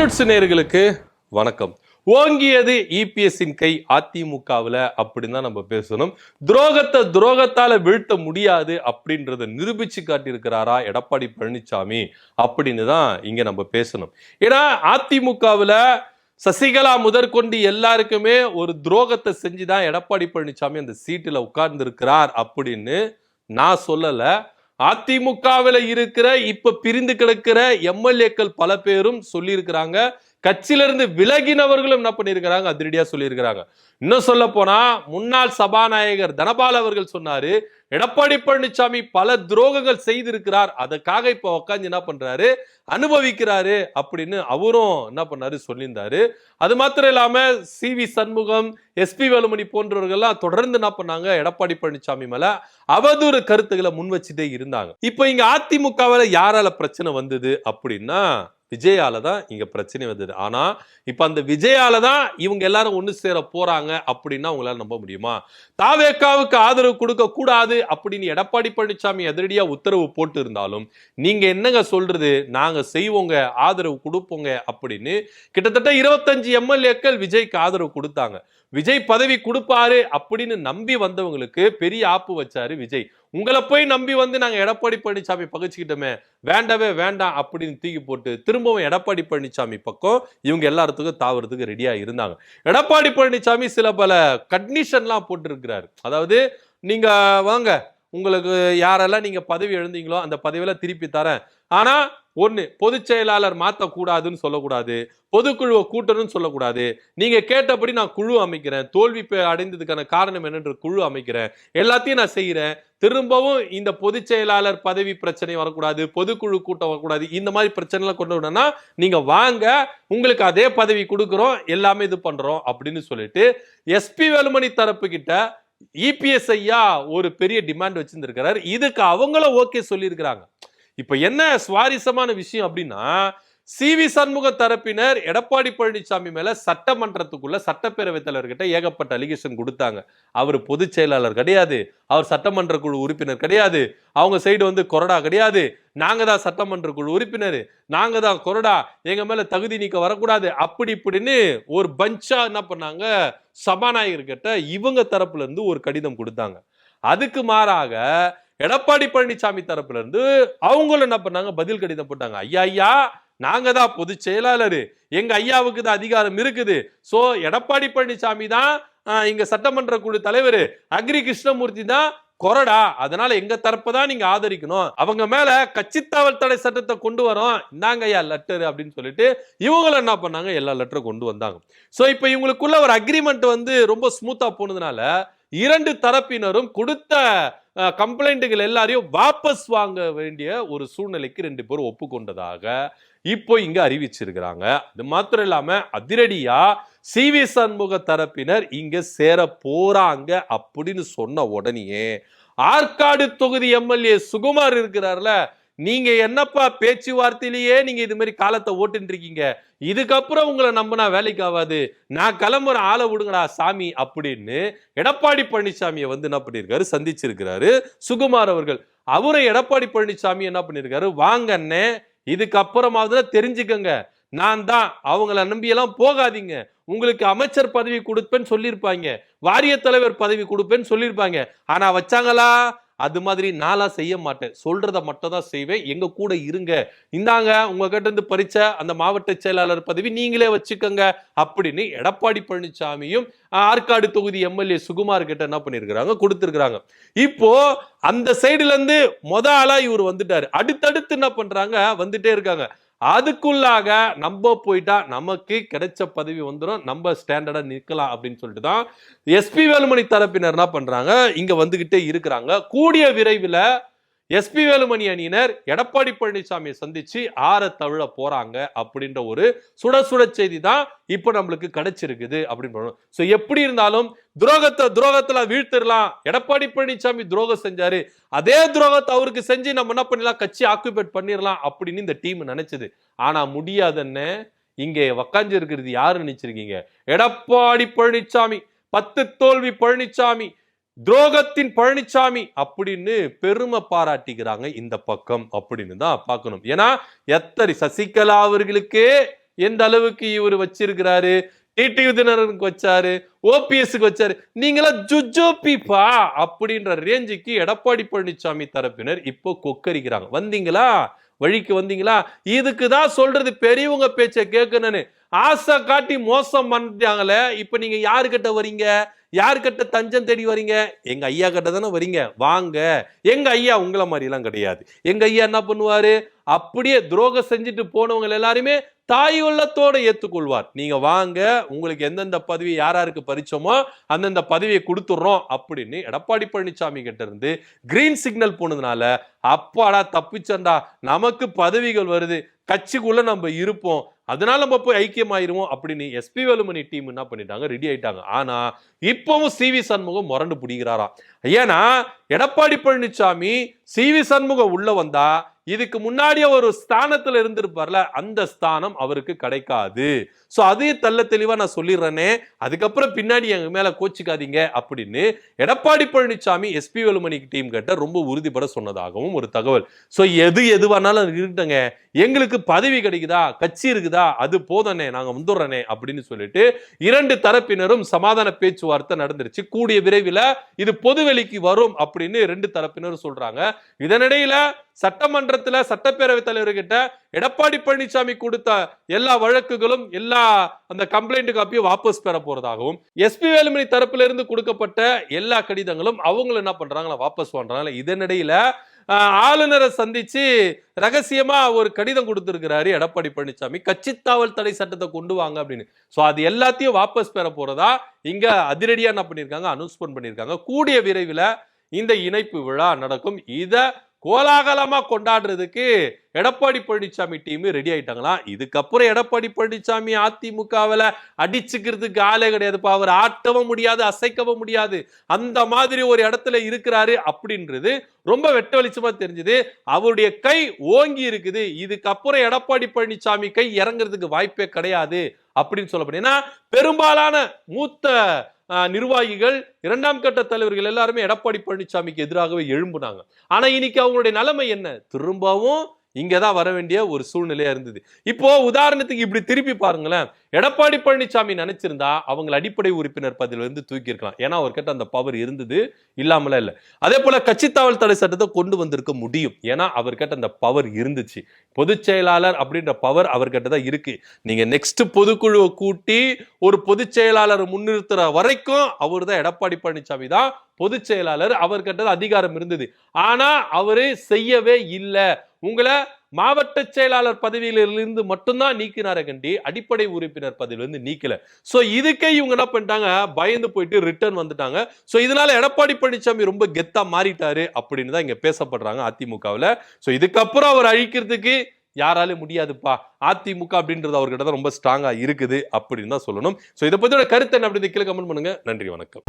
தமிழ் நேயர்களுக்கு வணக்கம். ஓங்கியது இபிஎஸ்ஸின் கை அதிமுகவில் அப்படின்னு தான் நம்ம பேசணும். துரோகத்தால வீழ்த்த முடியாது அப்படின்றத நிரூபிச்சு காட்டியிருக்கிறாரா எடப்பாடி பழனிசாமி அப்படின்னு தான் இங்க நம்ம பேசணும். ஏன்னா அதிமுகவில் சசிகலா முதற்கொண்டு எல்லாருக்குமே ஒரு துரோகத்தை செஞ்சுதான் எடப்பாடி பழனிசாமி அந்த சீட்டில் உட்கார்ந்து இருக்கிறார் அப்படின்னு நான் சொல்லல. அதிமுகவில் இருக்கிற இப்ப பிரிந்து கிடக்கிற எம்எல்ஏக்கள் பல பேரும் சொல்லியிருக்கிறாங்க. கட்சியிலிருந்து விலகினவர்களும் என்ன பண்ணியிருக்கிறாங்க, அதிரடியா சொல்லியிருக்கிறாங்க. இன்னும் சொல்ல போனா முன்னாள் சபாநாயகர் தனபால் அவர்கள் சொன்னாரு, எடப்பாடி பழனிசாமி பல துரோகங்கள் செய்திருக்கிறார், அதுக்காக இப்ப உட்காந்து என்ன பண்றாரு, அனுபவிக்கிறாரு அப்படின்னு அவரும் என்ன பண்ணாரு சொல்லியிருந்தாரு. அது மாத்திரம் இல்லாம சி.வி. சண்முகம், எஸ்.பி. வேலுமணி போன்றவர்கள்லாம் தொடர்ந்து என்ன பண்ணாங்க, எடப்பாடி பழனிசாமி மேல அவதூறு கருத்துக்களை முன் வச்சுட்டே இருந்தாங்க. இப்ப இங்க அதிமுகவில் யாரால பிரச்சனை வந்தது அப்படின்னா விஜயால தான் இங்க பிரச்சனை வந்தது. ஆனா இப்ப அந்த விஜயால தான் இவங்க எல்லாரும் ஒண்ணு சேர போறாங்க அப்படின்னா உங்களால நம்ப முடியுமா? தாவேகாவுக்கு ஆதரவு கொடுக்க கூடாது அப்படின்னு எடப்பாடி பழனிசாமி அதிரடியா உத்தரவு போட்டு இருந்தாலும் நீங்க என்னங்க சொல்றது, நாங்க செய்வோங்க, ஆதரவு கொடுப்போங்க அப்படின்னு கிட்டத்தட்ட 25 எம்எல்ஏக்கள் விஜய்க்கு ஆதரவு கொடுத்தாங்க. விஜய் பதவி கொடுப்பாரு அப்படின்னு நம்பி வந்தவங்களுக்கு பெரிய ஆப்பு வச்சாரு விஜய். உங்களை போய் நம்பி வந்து நாங்க எடப்பாடி பழனிசாமி பகிச்சுக்கிட்டோமே, வேண்டவே வேண்டாம் அப்படின்னு தூக்கி போட்டு திரும்பவும் எடப்பாடி பழனிசாமி பக்கம் இவங்க எல்லாத்துக்கும் தாவறதுக்கு ரெடியா இருந்தாங்க. எடப்பாடி பழனிசாமி சில பல கண்டிஷன்லாம் போட்டு இருக்கிறாரு. அதாவது நீங்க வாங்க, உங்களுக்கு யாரெல்லாம் நீங்க பதவி எழுந்தீங்களோ அந்த பதவியில திருப்பி தரேன், ஆனா ஒண்ணு பொதுச் செயலாளர் மாத்தக்கூடாதுன்னு சொல்லக்கூடாது, பொதுக்குழுவை கூட்டணும்னு சொல்லக்கூடாது, நீங்க கேட்டபடி நான் குழு அமைக்கிறேன், தோல்வி அடைந்ததுக்கான காரணம் என்னன்ற குழு அமைக்கிறேன், எல்லாத்தையும் நான் செய்யறேன், திரும்பவும் இந்த பொதுச் செயலாளர் பதவி பிரச்சனை வரக்கூடாது, பொதுக்குழு கூட்டம் வரக்கூடாது, இந்த மாதிரி பிரச்சனை எல்லாம் கொண்டு வரணும்னா நீங்க வாங்க, உங்களுக்கு அதே பதவி கொடுக்குறோம், எல்லாமே இது பண்றோம் அப்படின்னு சொல்லிட்டு எஸ்.பி. வேலுமணி தரப்பு கிட்ட இபிஎஸ் ஐயா ஒரு பெரிய டிமாண்ட் வச்சிருந்திருக்கிறார். இதுக்கு அவங்களும் ஓகே சொல்லியிருக்கிறாங்க. இப்ப என்ன சுவாரஸ்யமான விஷயம் அப்படின்னா, சி.வி. சண்முக தரப்பினர் எடப்பாடி பழனிசாமி மேல சட்டமன்றத்துக்குள்ள சட்டப்பேரவை தலைவர்கிட்ட ஏகப்பட்ட அலிகேஷன் கொடுத்தாங்க. அவர் பொதுச் செயலாளர் கிடையாது, அவர் சட்டமன்ற குழு உறுப்பினர் கிடையாது, அவங்க சைடு வந்து கொறடா கிடையாது, நாங்க தான் சட்டமன்ற குழு உறுப்பினர், நாங்க தான் கொறடா, எங்க மேல தகுதி நீக்க வரக்கூடாது, அப்படி இப்படின்னு ஒரு பஞ்சா என்ன பண்ணாங்க, சபாநாயகர்கிட்ட இவங்க தரப்புல இருந்து ஒரு கடிதம் கொடுத்தாங்க. அதுக்கு மாறாக எடப்பாடி பழனிசாமி தரப்புல இருந்து அவங்களும் என்ன பண்ணாங்க, பதில் கடிதம் போட்டாங்க. ஐயா நாங்க தான் பொதுச் செயலாளர், எங்க ஐயாவுக்கு தான் அதிகாரம் இருக்குது, சோ எடப்பாடி பழனிசாமி தான் இங்க சட்டமன்ற குழு தலைவர், அக்ரி கிருஷ்ணமூர்த்தி தான் கொறடா, அதனால எங்க தரப்பை தான் நீங்க ஆதரிக்கணும், அவங்க மேல கட்சித்தாவல் தடை சட்டத்தை கொண்டு வரோம், இந்தாங்க ஐயா லெட்டர் அப்படின்னு சொல்லிட்டு இவங்களும் என்ன பண்ணாங்க, எல்லா லெட்டரும் கொண்டு வந்தாங்க. சோ இப்ப இவங்களுக்குள்ள ஒரு அக்ரிமெண்ட் வந்து ரொம்ப ஸ்மூத்தா போனதுனால இரண்டு தரப்பினரும் கொடுத்த கம்ப்ளைண்ட்டுகள் எல்லாரையும் வாபஸ் வாங்க வேண்டிய ஒரு சூழ்நிலைக்கு ரெண்டு பேரும் ஒப்புக்கொண்டதாக இப்போ இங்க அறிவிச்சிருக்கிறாங்க. அது மாத்திரம் இல்லாம அதிரடியா சி.வி. சண்முக தரப்பினர் இங்க சேர போறாங்க அப்படின்னு சொன்ன உடனே ஆற்காடு தொகுதி எம்எல்ஏ சுகுமார் இருக்கிறார்ல, நீங்க என்னப்பா பேச்சுவார்த்தையிலேயே நீங்க இது மாதிரி காலத்தை ஓட்டுன்னு இருக்கீங்க, இதுக்கப்புறம் உங்களை நம்பினா வேலைக்கு ஆகாது, நான் கிளம்புற ஆளை விடுங்கடா சாமி அப்படின்னு எடப்பாடி பழனிசாமியை வந்து என்ன பண்ணிருக்காரு, சந்திச்சிருக்கிறாரு சுகுமார் அவர்கள். அவரை எடப்பாடி பழனிசாமி என்ன பண்ணிருக்காரு, வாங்க அண்ணே, இதுக்கப்புறமாவது தெரிஞ்சுக்கங்க, நான் தான், அவங்கள நம்பியெல்லாம் போகாதீங்க, உங்களுக்கு அமைச்சர் பதவி கொடுப்பேன்னு சொல்லியிருப்பாங்க, வாரிய தலைவர் பதவி கொடுப்பேன்னு சொல்லியிருப்பாங்க, ஆனா வச்சாங்களா, அது மாதிரி நாளா செய்ய மாட்டேன், சொல்றத மட்டும் தான் செய்வேன், எங்க கூட இருங்க, இந்தாங்க உங்ககிட்ட இருந்து பறிச்ச அந்த மாவட்ட செயலாளர் பதவி நீங்களே வச்சுக்கோங்க அப்படின்னு எடப்பாடி பழனிசாமியும் ஆற்காடு தொகுதி எம்எல்ஏ சுகுமார் கிட்ட என்ன பண்ணிருக்கிறாங்க, கொடுத்திருக்கிறாங்க. இப்போ அந்த சைடுல இருந்து ஆளா இவர் வந்துட்டாரு, அடுத்தடுத்து என்ன பண்றாங்க, வந்துட்டே இருக்காங்க. அதுக்குள்ளாக நம்ம போயிட்டா நமக்கு கிடைச்ச பதவி வந்துடும், நம்ம ஸ்டாண்டர்டா நிற்கலாம் அப்படின்னு சொல்லிட்டு தான் எஸ்.பி. வேலுமணி தரப்பினர் என்ன பண்றாங்க, இங்க வந்துகிட்டே இருக்கிறாங்க. கூடிய விரைவில் எஸ்.பி. வேலுமணி அணியினர் எடப்பாடி பழனிசாமியை சந்திச்சு ஆற தவிழ போறாங்க அப்படின்ற ஒரு சுட செய்தி தான் இப்ப நம்மளுக்கு கிடைச்சிருக்குது அப்படின்னு. சோ எப்படி இருந்தாலும் துரோகத்துல வீழ்த்திடலாம், எடப்பாடி பழனிசாமி துரோகம் செஞ்சாரு, அதே துரோகத்தை அவருக்கு செஞ்சு நம்ம என்ன பண்ணலாம், கட்சி ஆக்குபேட் பண்ணிடலாம் அப்படின்னு இந்த டீம் நினைச்சது. ஆனா முடியாதுன்னு இங்கே உக்காந்து இருக்கிறது யாரு நினைச்சிருக்கீங்க, எடப்பாடி பழனிசாமி, 10 தோல்வி பழனிசாமி, துரோகத்தின் பழனிசாமி அப்படின்னு பெருமை பாராட்டிக்கிறாங்க இந்த பக்கம் அப்படின்னு தான் பார்க்கணும். ஏன்னா எத்தனை சசிகலா அவர்களுக்கே எந்த அளவுக்கு இவர் வச்சிருக்கிறாரு, டிடிவி தினகரனுக்கு வச்சாரு, ஓபிஎஸ்க்கு வச்சாரு. நீங்களா ஜுஜோபிப்பா அப்படின்ற ரேஞ்சுக்கு எடப்பாடி பழனிசாமி தரப்பினர் இப்போ கொக்கரிக்கிறாங்க. வந்தீங்களா, வழிக்கு வந்தீங்களா? இதுக்குதான் சொல்றது பெரியவங்க பேச்சை கேட்கணும்னு. ஆசை காட்டி மோசம் பண்ணிட்டாங்களே, இப்ப நீங்க யாருக்கிட்ட வரீங்க, யாருக்கிட்ட தஞ்சம் தேடி வரீங்க? எங்க ஐயா கிட்ட தானே வரீங்க, வாங்க. எங்க ஐயா உங்களை மாதிரி எல்லாம் கிடையாது. எங்க ஐயா என்ன பண்ணுவாரு, அப்படியே துரோகம் செஞ்சுட்டு போனவங்க எல்லாருமே தாய் உள்ளத்தோட ஏத்துக்கொள்வார். நீங்க வாங்க, உங்களுக்கு எந்தெந்த பதவி யாராருக்கு பறிச்சோமோ அந்தந்த பதவியை கொடுத்துடுறோம் அப்படின்னு எடப்பாடி பழனிசாமி கிட்ட இருந்து கிரீன் சிக்னல் போனதுனால அப்பாடா தப்பிச்சண்டா, நமக்கு பதவிகள் வருது, கட்சிக்குள்ள நம்ம இருப்போம், அதனால நம்ம போய் ஐக்கியமாயிருவோம் அப்படின்னு எஸ்பி வேலுமணி டீம் என்ன பண்ணிட்டாங்க, ரெடி ஆயிட்டாங்க. ஆனா இப்பவும் சிவி சண்முகம் முரண்டு பிடிக்கிறாராம். ஏன்னா எடப்பாடி பழனிசாமி சிவி சண்முகம் உள்ள வந்தா இதுக்கு முன்னாடியே ஒரு ஸ்தானத்துல இருந்திருப்பார்ல, அந்த ஸ்தானம் அவருக்கு கிடைக்காது. சோ அதையும் தெல்ல தெளிவா நான் சொல்லிடுறேனே, அதுக்கப்புறம் பின்னாடி எங்க மேல கோச்சிக்காதீங்க அப்படின்னு எடப்பாடி பழனிசாமி எஸ்பி வேலுமணி டீம் கிட்ட ரொம்ப உறுதிப்பட சொன்னதாகவும் ஒரு தகவல். சோ எதுவானாலும் இருக்கட்டுங்க, எங்களுக்கு பதவி கிடைக்குதா, கட்சி இருக்குதா, அது போதனே, நாங்க வந்துடுறனே அப்படின்னு சொல்லிட்டு இரண்டு தரப்பினரும் சமாதான பேச்சுவார்த்தை நடந்துருச்சு. கூடிய விரைவில் இது பொதுவெளிக்கு வரும் அப்படின்னு ரெண்டு தரப்பினரும் சொல்றாங்க. இதனிடையில சட்டமன்றத்துல சட்டப்பேரவை தலைவர்கிட்ட எடப்பாடி பழனிசாமி கொடுத்த எல்லா வழக்குகளும் எல்லா அந்த கம்ப்ளைண்ட் காப்பியும் வாபஸ் பெற போறதாகவும், எஸ்பி வேலுமணி தரப்பில இருந்து கொடுக்கப்பட்ட எல்லா கடிதங்களும் அவங்க என்ன பண்றாங்களா, வாபஸ் பண்றாங்க. இதனிடையில ஆளுநரை சந்திச்சு ரகசியமா ஒரு கடிதம் கொடுத்திருக்கிறாரு எடப்பாடி பழனிசாமி, கட்சி தாவல் தடை சட்டத்தை கொண்டு வாங்க அப்படின்னு. சோ அது எல்லாத்தையும் வாபஸ் பெற போறதா இங்க அதிரடியா என்ன பண்ணிருக்காங்க, அனௌன்ஸ்மெண்ட் பண்ணிருக்காங்க. கூடிய விரைவில் இந்த இணைப்பு விழா நடக்கும். இத கோலாகலமா கொண்டாடுறதுக்கு எடப்பாடி பழனிசாமி டீம் ரெடி ஆயிட்டாங்களாம். இதுக்கப்புறம் எடப்பாடி பழனிசாமி அதிமுகவில் அடிச்சுக்கிறதுக்கு ஆளே கிடையாதுப்பா. அவர் ஆட்டவும் முடியாது, அசைக்கவும் முடியாது, அந்த மாதிரி ஒரு இடத்துல இருக்கிறாரு அப்படின்றது ரொம்ப வெட்ட வெளிச்சமா தெரிஞ்சது. அவருடைய கை ஓங்கி இருக்குது. இதுக்கப்புறம் எடப்பாடி பழனிசாமி கை இறங்குறதுக்கு வாய்ப்பே கிடையாது அப்படின்னு சொல்லப்படும். ஏன்னா பெரும்பாலான மூத்த நிர்வாகிகள், இரண்டாம் கட்ட தலைவர்கள் எல்லாருமே எடப்பாடி பழனிசாமிக்கு எதிராகவே எழும்புனாங்க. ஆனா இன்னைக்கு அவங்களுடைய நிலைமை என்ன, திரும்பவும் இங்கதான் வர வேண்டிய ஒரு சூழ்நிலையா இருந்தது. இப்போ உதாரணத்துக்கு இப்படி திருப்பி பாருங்களேன், எடப்பாடி பழனிசாமி நினைச்சிருந்தா அவங்க அடிப்படை உறுப்பினர் பதவியில இருந்து தூக்கி இருக்கலாம். ஏன்னா அவர்கிட்ட அந்த பவர் இருந்தது, இல்லாமல இல்ல. அதே போல கட்சி தாவல் தடை சட்டத்தை கொண்டு வந்திருக்க முடியும், ஏன்னா அவர்கிட்ட அந்த பவர் இருந்துச்சு. பொதுச் செயலாளர் அப்படின்ற பவர் அவர்கிட்ட தான் இருக்கு. நீங்க நெக்ஸ்ட் பொதுக்குழுவை கூட்டி ஒரு பொதுச் செயலாளர் முன்னிறுத்துற வரைக்கும் அவர் தான், எடப்பாடி பழனிசாமி தான் பொதுச் செயலாளர். அவர்கிட்ட அதிகாரம் இருந்தது. ஆனா அவரு செய்யவே இல்லை. உங்களை மாவட்ட செயலாளர் பதவியிலிருந்து மட்டும்தான் நீக்கினார கண்டி அடிப்படை உறுப்பினர் பதவியிலிருந்து நீக்கல. சோ இதுக்கே இவங்க என்ன பண்ணிட்டாங்க, பயந்து போயிட்டு ரிட்டர்ன் வந்துட்டாங்க. சோ இதனால எடப்பாடி பழனிசாமி ரொம்ப கெத்தா மாறிட்டாரு அப்படின்னு தான் இங்க பேசப்படுறாங்க அதிமுகவில். சோ இதுக்கப்புறம் அவர் அழிக்கிறதுக்கு யாராலும் முடியாதுப்பா, அதிமுக அப்படின்றது அவர்கிட்ட தான் ரொம்ப ஸ்ட்ராங்கா இருக்குது அப்படின்னு தான் சொல்லணும். சோ இதை பத்தியோட கருத்து என்ன அப்படின்னு கீழே கமெண்ட் பண்ணுங்க. நன்றி, வணக்கம்.